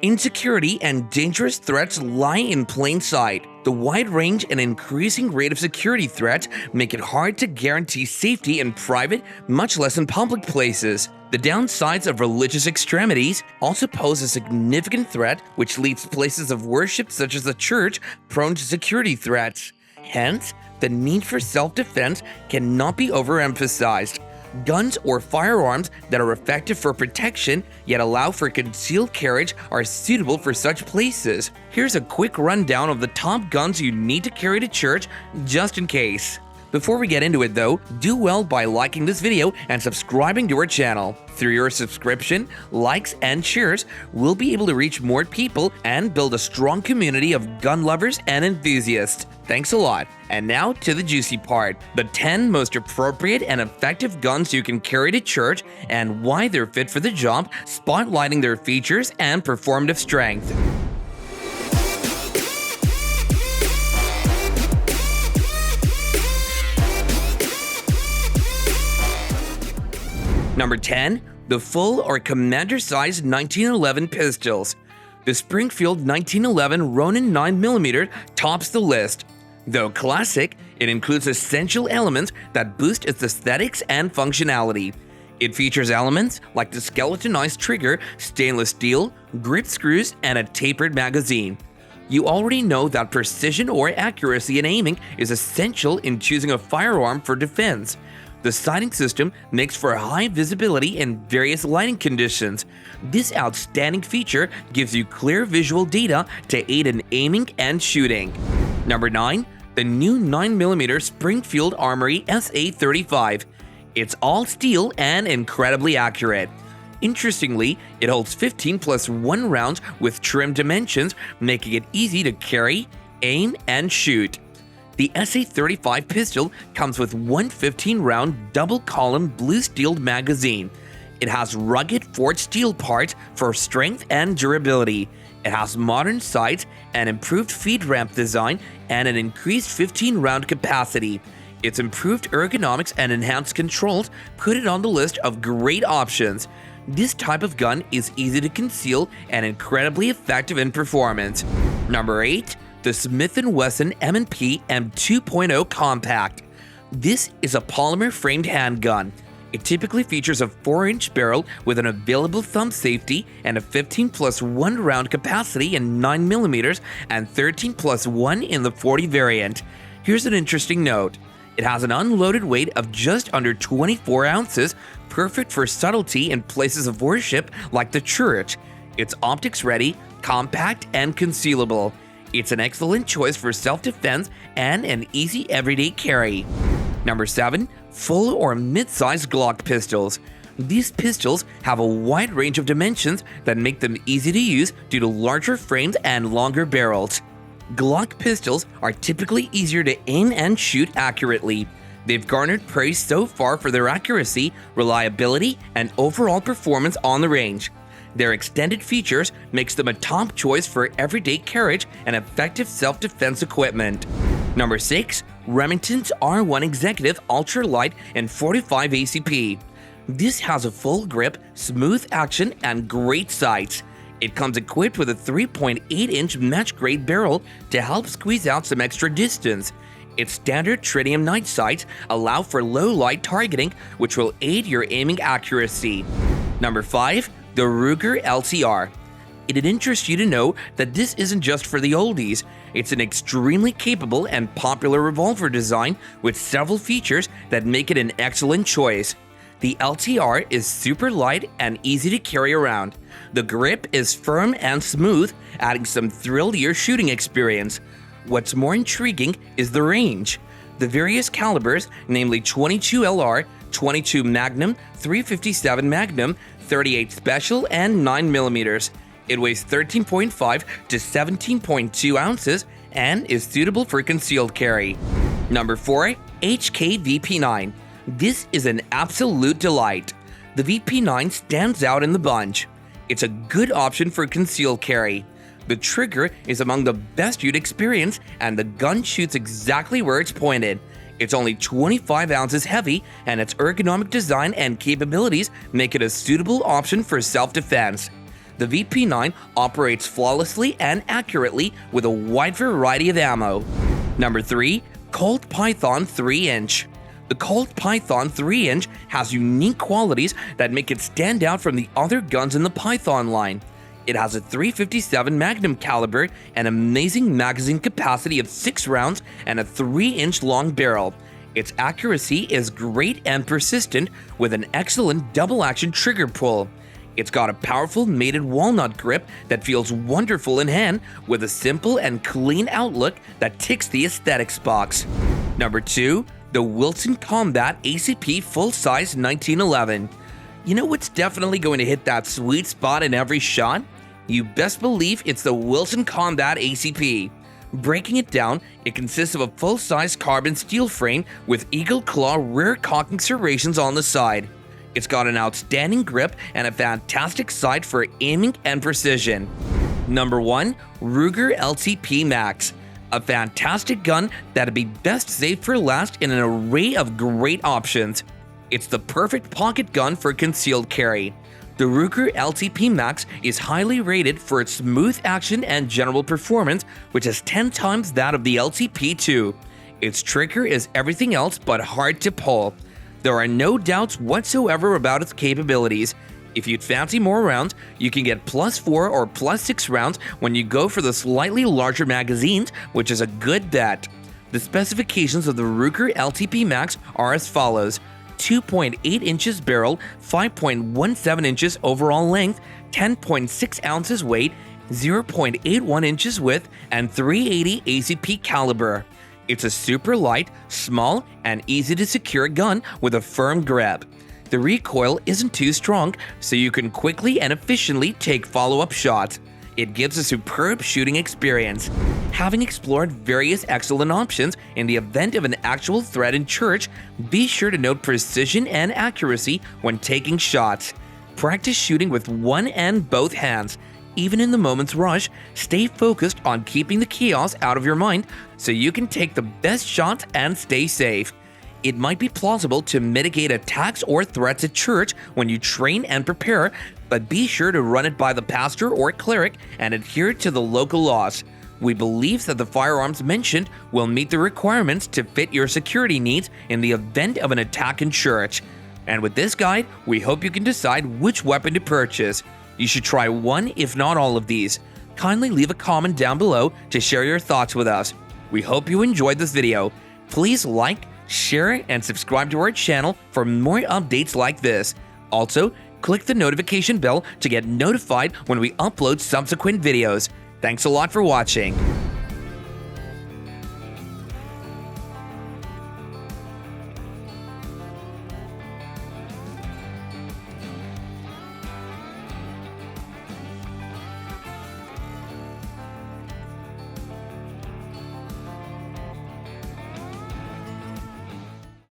Insecurity and dangerous threats lie in plain sight. The wide range and increasing rate of security threats make it hard to guarantee safety in private, much less in public places. The downsides of religious extremities also pose a significant threat, which leaves places of worship such as the church prone to security threats. Hence, the need for self-defense cannot be overemphasized. Guns or firearms that are effective for protection yet allow for concealed carriage are suitable for such places. Here's a quick rundown of the top guns you need to carry to church just in case. Before we get into it though, do well by liking this video and subscribing to our channel. Through your subscription, likes, and shares, we'll be able to reach more people and build a strong community of gun lovers and enthusiasts. Thanks a lot. And now to the juicy part, the 10 most appropriate and effective guns you can carry to church and why they're fit for the job, spotlighting their features and performative strength. Number 10. The full or commander-sized 1911 pistols. The Springfield 1911 Ronin 9mm tops the list. Though classic, it includes essential elements that boost its aesthetics and functionality. It features elements like the skeletonized trigger, stainless steel, grip screws, and a tapered magazine. You already know that precision or accuracy in aiming is essential in choosing a firearm for defense. The sighting system makes for high visibility in various lighting conditions. This outstanding feature gives you clear visual data to aid in aiming and shooting. Number 9. The new 9mm Springfield Armory SA-35. It's all steel and incredibly accurate. Interestingly, it holds 15+1 rounds with trim dimensions, making it easy to carry, aim, and shoot. The SA-35 pistol comes with one 15-round double-column blue-steeled magazine. It has rugged forged steel parts for strength and durability. It has modern sights, an improved feed ramp design, and an increased 15-round capacity. Its improved ergonomics and enhanced controls put it on the list of great options. This type of gun is easy to conceal and incredibly effective in performance. Number 8. The Smith & Wesson M&P M2.0 Compact. This is a polymer-framed handgun. It typically features a 4-inch barrel with an available thumb safety and a 15+1 round capacity in 9mm and 13+1 in the 40 variant. Here's an interesting note. It has an unloaded weight of just under 24 ounces, perfect for subtlety in places of worship like the church. It's optics-ready, compact, and concealable. It's an excellent choice for self-defense and an easy everyday carry. Number 7. Full or mid-sized Glock pistols. These pistols have a wide range of dimensions that make them easy to use due to larger frames and longer barrels. Glock pistols are typically easier to aim and shoot accurately. They've garnered praise so far for their accuracy, reliability, and overall performance on the range. Their extended features makes them a top choice for everyday carriage and effective self-defense equipment. Number 6. Remington's R1 Executive Ultralight and 45 ACP. This has a full grip, smooth action, and great sights. It comes equipped with a 3.8-inch match-grade barrel to help squeeze out some extra distance. Its standard tritium night sights allow for low-light targeting, which will aid your aiming accuracy. Number 5. The Ruger LCR. It'd interest you to know that this isn't just for the oldies. It's an extremely capable and popular revolver design with several features that make it an excellent choice. The LCR is super light and easy to carry around. The grip is firm and smooth, adding some thrill to your shooting experience. What's more intriguing is the range. The various calibers, namely 22 LR, 22 Magnum, 357 Magnum, 38 Special, and 9mm. It weighs 13.5 to 17.2 ounces and is suitable for concealed carry. Number 4. HK VP9. This is an absolute delight. The VP9 stands out in the bunch. It's a good option for concealed carry. The trigger is among the best you'd experience, and the gun shoots exactly where it's pointed. It's only 25 ounces heavy, and its ergonomic design and capabilities make it a suitable option for self-defense. The VP9 operates flawlessly and accurately with a wide variety of ammo. Number 3. Colt Python 3-inch. The Colt Python 3-inch has unique qualities that make it stand out from the other guns in the Python line. It has a .357 Magnum caliber, an amazing magazine capacity of 6 rounds, and a 3-inch long barrel. Its accuracy is great and persistent, with an excellent double-action trigger pull. It's got a powerful mated walnut grip that feels wonderful in hand, with a simple and clean outlook that ticks the aesthetics box. Number 2. The Wesson Combat ACP full-size 1911. You know what's definitely going to hit that sweet spot in every shot? You best believe it's the Wesson Combat ACP. Breaking it down, it consists of a full-size carbon steel frame with eagle claw rear cocking serrations on the side. It's got an outstanding grip and a fantastic sight for aiming and precision. Number 1. Ruger LCP Max. A fantastic gun that'd be best saved for last in an array of great options. It's the perfect pocket gun for concealed carry. The Ruger LCP Max is highly rated for its smooth action and general performance, which is 10 times that of the LCP2. Its trigger is everything else but hard to pull. There are no doubts whatsoever about its capabilities. If you'd fancy more rounds, you can get +4 or +6 rounds when you go for the slightly larger magazines, which is a good bet. The specifications of the Ruger LCP Max are as follows: 2.8 inches barrel, 5.17 inches overall length, 10.6 ounces weight, 0.81 inches width, and 380 ACP caliber. It's a super light, small, and easy to secure gun with a firm grip. The recoil isn't too strong, so you can quickly and efficiently take follow-up shots. It gives a superb shooting experience. Having explored various excellent options in the event of an actual threat in church, be sure to note precision and accuracy when taking shots. Practice shooting with one and both hands. Even in the moment's rush, stay focused on keeping the chaos out of your mind so you can take the best shots and stay safe. It might be plausible to mitigate attacks or threats at church when you train and prepare, but be sure to run it by the pastor or cleric and adhere to the local laws. We believe that the firearms mentioned will meet the requirements to fit your security needs in the event of an attack in church. And with this guide, we hope you can decide which weapon to purchase. You should try one, if not all of these. Kindly leave a comment down below to share your thoughts with us. We hope you enjoyed this video. Please like, share, and subscribe to our channel for more updates like this. Also, click the notification bell to get notified when we upload subsequent videos. Thanks a lot for watching.